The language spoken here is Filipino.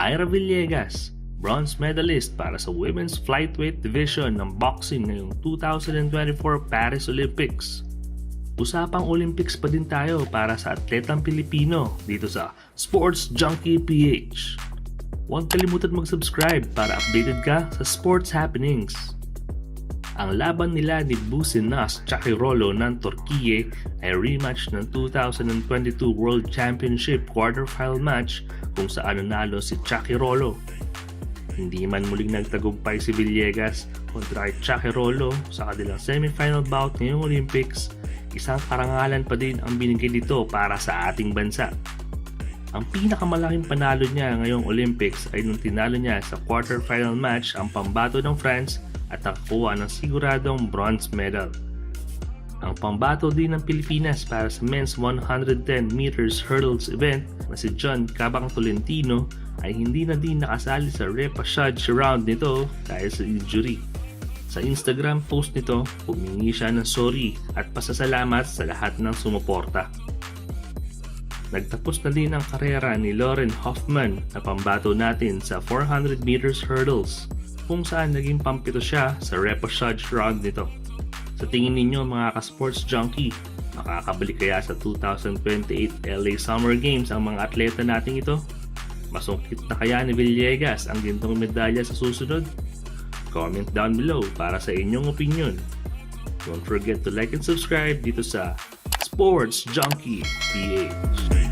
Ira Villegas, bronze medalist para sa women's flyweight division ng boxing ngayong 2024 Paris Olympics. Usapang Olympics pa din tayo para sa atletang Pilipino dito sa Sports Junkie PH. Huwag kalimutan mag-subscribe para updated ka sa sports happenings. Ang laban nila ni Businas Chakirolo ng Turkiye ay rematch ng 2022 World Championship quarterfinal match kung saan nanalo si Chakirolo. Hindi man muling nagtagumpay si Villegas kontra kay Chakirolo sa kanilang semifinal bout ngayong Olympics, isang karangalan pa din ang binigay nito para sa ating bansa. Ang pinakamalaking panalo niya ngayong Olympics ay nung tinalo niya sa quarterfinal match ang pambato ng France at nakakuha ng siguradong bronze medal. Ang pambato din ng Pilipinas para sa men's 110 meters hurdles event na si John Cabang Tolentino ay hindi na din nakasali sa repechage round nito dahil sa injury. Sa Instagram post nito, humingi siya ng sorry at pasasalamat sa lahat ng sumuporta. Nagtapos na din ang karera ni Lauren Hoffman na pambato natin sa 400 meters hurdles kung saan naging pampito siya sa repechage round nito. Sa tingin ninyo mga ka-sports junkie, makakabalik kaya sa 2028 LA Summer Games ang mga atleta nating ito? Masungkit na kaya ni Villegas ang gintong medalya sa susunod? Comment down below para sa inyong opinion. Don't forget to like and subscribe dito sa Sports Junkie PH.